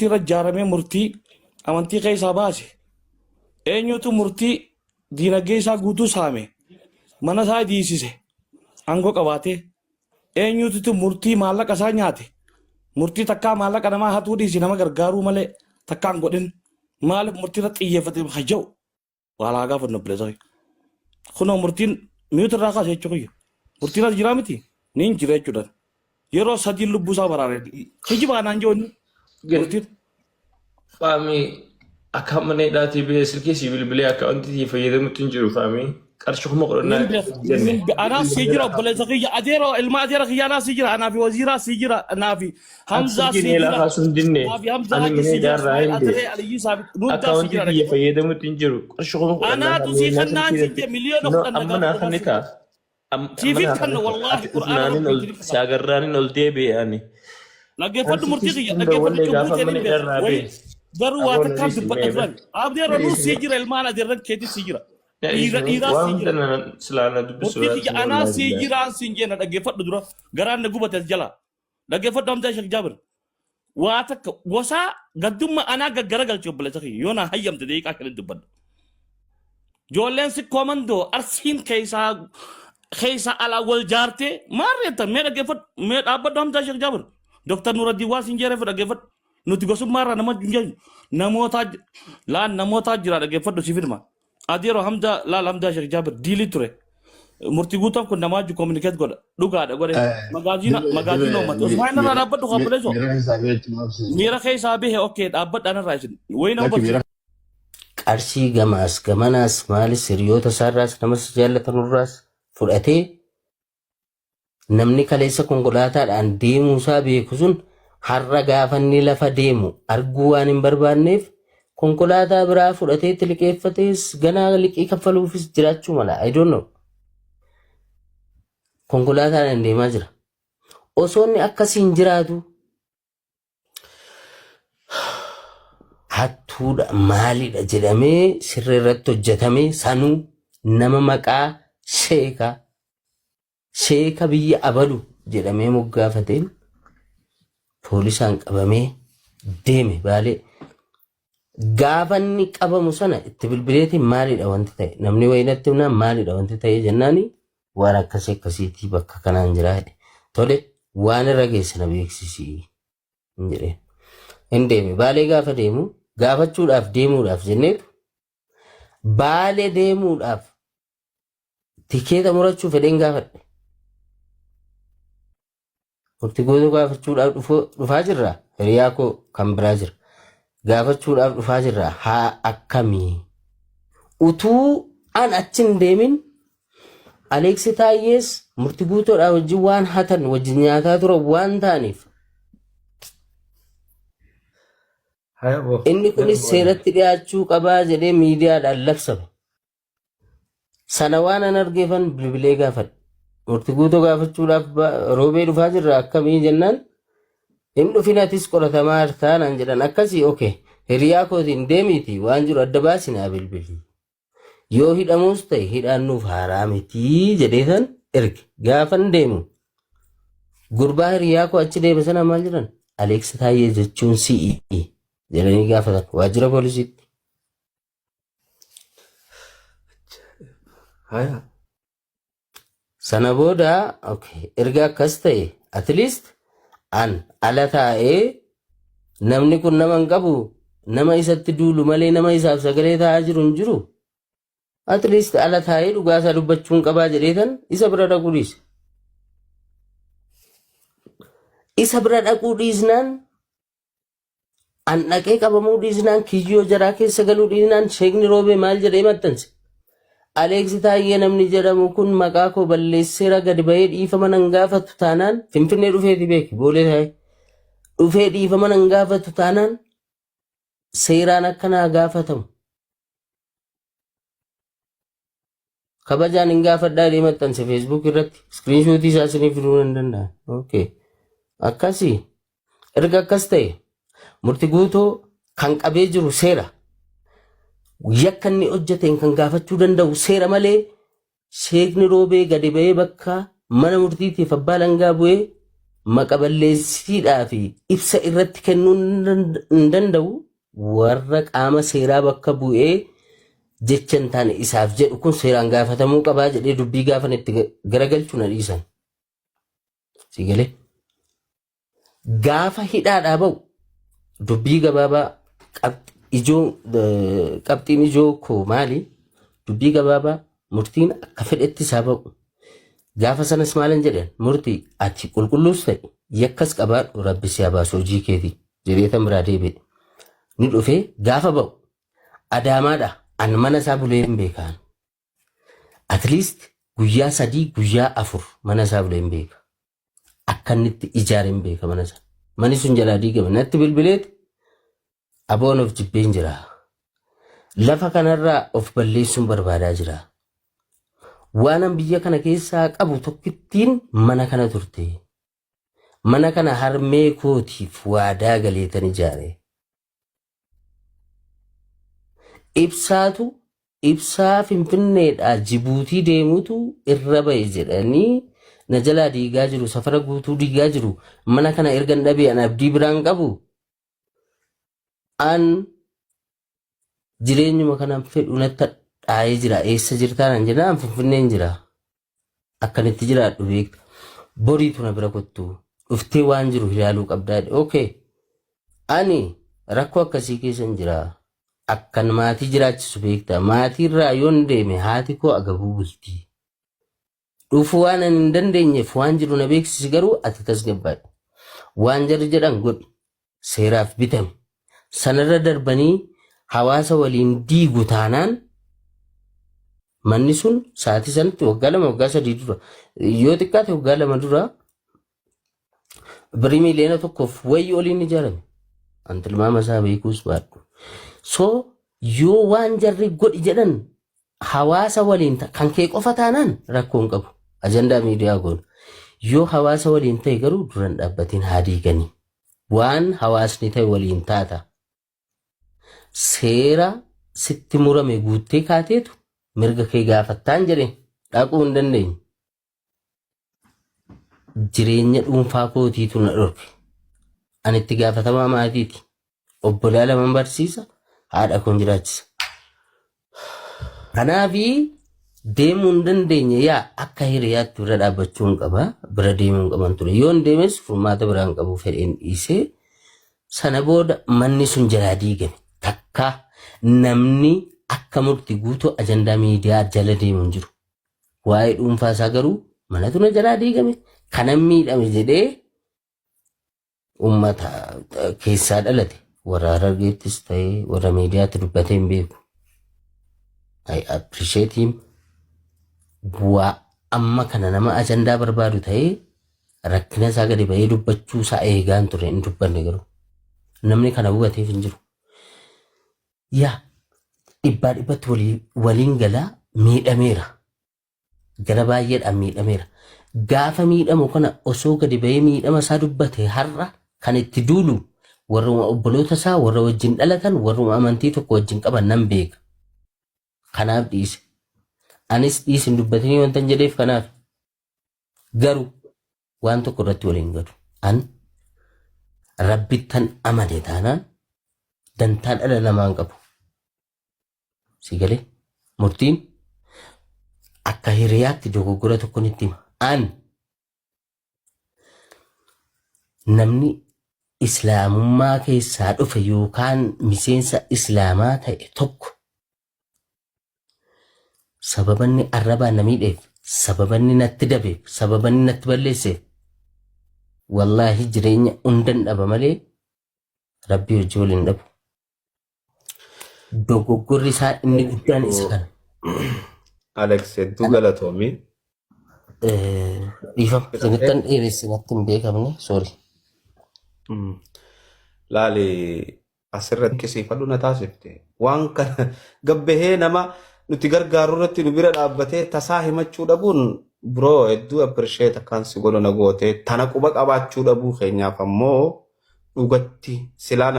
murtii irra ijaaramee murtii amantii keessaa baase eenyutu murtii diinagdee isaa guutuu saame mana isaa diisise aangoo qabaate eenyutu murtii maallaqa isaa nyaate murtii takkaa maallaqa namaa hatuu dhiisi nama gargaaruu malee takkaan godhin maaliif murtii irratti xiyyeeffate haja'u waalaa gaafa nobbileessa kunoo murtiin miyuutu irraa kaase jechuudha murtiin as jiraa miti ni hin jira jechuudha yeroo sadii lubbuu isaa baraare hijiba naan joonni murtiin faami akka mana hidhaatii biyya silkii sibiilbilee akka wanti fayyadamutti hin jiru faami qarshii kuma godhannaa anaa sii jira obboleessa kiyya adeeroo ilma adeera kiyya anaa sii jira anaa fi waziiraa sii jira anaa fi hamzaa sii jira anaa fi hamzaa haqi sii jira adeeree aliyyii saafi nuuddaa sii jira biyya fayyadamutti hin jiru qarshii kuma godhannaa anaatu sii kannaan sii jira miliyoona kudhan amma naa kan itaa siifin kan wallaahi qur'aana saagarraanin ol deebi'e ani dhaggeeffadhu murtii kiyya dhaggeeffadhu cubbuu jedhin garuu waa takkaan dubbadha turan adeera nuu sii jira ilmaan adeerran keetii sii jira dhiiraa sii jira murtii kiyya anaa sii jiraan siin jenna dhaggeeffadhu dura garaan na gubate as jala dhaggeeffadhu hamzaa shek jaabir waa takka gosaa gaddumma anaa gaggara galche obboleessa kiyya yoo naa hayyamte deeqaa kan dubbadhu ijoolleen si koomandoo arsiin keessa alaa wal jaarte maarreetta mee dhaggeeffadhu mee dhaabbadhu hamzaa shek jaabir doktar Nuraddiin waa siin jeereef dhaggeeffadhu nuti gosummaarraa nama jenyu namootaa jira dhaggeeffadhu si firma adeeroo hamza laal hamzaa shek jaabir diilii ture murtii guutaan kun namaa ju kominikeet godha dhugaadha godhe magaazina uummata usmaan irraa dhaabbadhu kaabaleesoo miira keessaa bahe okkee dhaabbadhaan irraa isin wayina hubbatu qarshii gamaas gamanaas maalis hiriyoota isaarraas namas jaallatanurraas fudhatee namni kaleessa konkolaataadhaan deemuu isaa beeku sun har'a gaafanni lafa deemu arguu waan hin barbaanneef konkolaataa biraa fudhatee liqeeffatees ganaa liqii kaffaluufis jiraachuu mala I don't know konkolaataadhaan deemaa jira osoonni akkasiin jiraatu hattuudha maalidha jedhamee sirrii irratti hojjetamee sanuu nama maqaa sheeka biyya abalu jedhamee moggaafateen poolisaan qabamee deeme baalee gaafanni qabamu sana itti bilbileetiin maalidha wanti ta'e namni wayinatti himnaan maalidha wanti ta'e jennaani waan akkasiitii bakka kanaan jira jedhe tole waan irra geesse na beeksisii hin jedheen hin deeme baalee gaafa deemu gaafachuudhaaf deemuudhaaf jenneetu baalee deemuudhaaf tikeeta murachuu fedheen gaafadhe murtii guutuu gaafachuudhaaf dhufaa jirra hiriyaa koo kan biraa jira gaafachuudhaaf dhufaa jirra haa akkamii utuu an achin deemin Aleeksi Taayyees murtii guutuudhaa wajjin waan hatan wajjin nyaataa ture waan ta'aniif inni kunis seeratti dhiyaachuu qabaa jedhee miidiyaadhaan labsame sana waan an argeefan bilbilee gaafadhe murtii guutuu gaafachuudhaaf roobee dhufaa jirra akkamii jennaan hin dhufinatis qoratamaa taanaan jedhan akkasii okay hiriyaa kootiin deemiitii waan jiru adda baasinaa bilbilii yoo hidhamuus ta'e hidhaannuuf haaraa mitii jedheetan erge gaafan deemu gurbaa hiriyaa koo achi deeme sana maal jedhan Aleeksi Taayyee jechuun CE jedhanii gaafatan waajjira poolisiitti. Sana booda erga akkas ta'e at least an ala taa'ee namni kun nama hin qabu nama isatti duulu malee nama isaaf sagalee taa'aa jiru hin jiru at least ala taa'ee dhugaasaa dubbachuun qabaa jedheetan isa bira dhaquu dhiise. Isa bira dhaquu dhiisnaan an dhaqee qabamuu dhiisnaan kiyyoo jaraa keessa galuu dhiisnaan sheekni roobee maal jedhee maxxanse Aleeksi Taayyee namni jedhamu kun maqaa koo balleesseera gadi bahee dhiifama nan gaafatu taanaan Finfinnee dhufeeti beeki boolee taa'e dhufee dhiifama nan gaafatu taanaan seeraan akkanaa gaafatamu kabajaan hin gaafadhaa jedhee maxxanse feesbuuk irratti iskiriinshootii isaa isinii fiduu nan danda'a okay akkasii erga akkas ta'e murtii guutuu kan qabee jiru seera yakka inni hojjeteen kan gaafachuu danda'u seera malee sheekni roobee gadi bahee bakka mana murtiitiif abbaa langaa bu'ee maqaballeessiidhaa fi ibsa irratti kennuu hin danda'u warra qaama seeraa bakka bu'ee jecha hin taane isaaf jedhu kun seeraan gaafatamuu qabaa jedhee dubbii gaafan itti garagalchuu na dhiisan. Sigalee gaafa hidhaadhaa ba'u dubbii gabaabaa qabxiin ijoo koo maali? Dubbii gabaabaa murtiin akka fedhetti isaa ba'u. Gaafa sanas maalan jedhan murtii ati qulqulluus ta'e yakkas qabaadhu rabbi si haa baasu hojii keetii jireetan biraa deebi'e. Ni dhufee gaafa ba'u adaamaadha an mana isaa bulee hin beekaan. At least guyyaa 3 guyyaa 4 mana isaa bulee hin beeka. Akka inni itti ijaare hin beeka mana isaa. Mani sun jalaa diigame natti bilbileeti aboon of jibbee hin jira. Lafa kanarraa of balleessuun barbaadaa jira. Waanan biyya kana keessaa qabu tokkittiin mana kana turte. Mana kana harmee kootiif waadaa galeetan ijaare. Ibsaa Finfinneedhaa Jibuutii deemutu irra ba'e jedhanii na jalaa diigaa jiru safara guutuu diigaa jiru mana kana ergan dhabee an abdii biraan qabu. An jireenyuma kanaan fedhu natti dhaayee jira eessa jirtaan jedhaan Finfinneen jira akkanitti jiraadhu beekta boriitu na bira kottu dhuftee waan jiru ilaaluu qabdaa. Okay ani rakkoo akkasii keessan jira akkan maatii jiraachisu beekta maatiirraa yoon deeme haati koo agabuu bultii dhufu waan hin dandeenyeef waan jiru na beeksisi garuu ati tasgabbaadha waan jarri jedhan godhi seeraaf bitame sanarra darbanii hawaasa waliin diigu taanaan manni sun sa'aatii sanatti waggaa 2 waggaa 3 dura yoo xiqqaate waggaa 2 dura birrii miliyoona 1 wayii oliin ijaarame an tilmaama isaa beekuus baadhu. So yoo waan jarri godhi jedhan hawaasa waliin kan kee qofa taanaan rakkoon qabu ajandaa miidiyaa goon yoo hawaasa waliin ta'e garuu duran dhaabbatiin haa diiganii waan hawaasni ta'e waliin taata seera sitti murame guuttee kaateetu mirga kee gaafattaan jedheen dhaquu hin dandeenye. Jireenya dhuunfaa kootiitu na dhorke ani itti gaafatamaa maatiiti obbolaa 2 barsiisa haadha koon jiraachisa. Kanaafi deemuu hin dandeenye yaa akka hiriyaatti bira dhaabbachuun qaba bira deemuu hin qaban ture yoon deemes furmaata biraan qabu fedheen dhiisee sana booda manni sun jalaa diigame takka namni akka murtii guutuu ajandaa miidiyaa jala deemu hin jiru. Waa'ee dhuunfaa isaa garuu manatu na jalaa diigame kanan miidhame jedhee uummata keessaa dhalate warra Harargeettis ta'ee warra miidiyaatti dubbatee hin beeku. I appreciate him. Bu'aa amma kana nama ajandaa barbaadu ta'ee rakkina isaa gadi ba'ee dubbachuu isaa eegaan ture hin dubbanne garuu namni kana hubateef hin jiru. Yaa dhibbaa dhibbatti waliin galaa miidhameera. Gara baay'eedhaan miidhameera. Gaafa miidhamu kana osoo gadi ba'ee miidhama isaa dubbate har'a kan itti duulu warruma obboloota isaa warra wajjin dhalatan warruma amantii tokko wajjin qaban nan beeka. Kanaaf dhiise. Anis dhiisin dubbatanii wanta jedheef kanaaf garuu waan tokko irratti waliin galu. An rabbittan amane taanaan dantaa dhala namaan qabu. Sigalee murtiin akka hiriyaatti dogoggora tokko nitti hima. An namni islaamummaa keessaa dhufe yookaan miseensa islaamaa ta'e tokko sababanni arrabaa na miidheef sababanni natti dabeef sababanni natti balleesseef wallaahi jireenya hundan dhaba malee rabbii hojii waliin dhabu. Dogoggorri isaa inni guddaan isa kana. Alex hedduu galatoomii. Dhiifama sanittan dheeressi natti hin beekamne sorry. Laali asirratti qisiifadhu na taasifte waan kana gabbahee nama nuti gargaaru irratti nu bira dhaabbatee tasaa himachuu dhabuun biroo hedduu appreciate akkaan si godhu na goote tana quba qabaachuu dhabuu keenyaaf ammoo dhugatti silaa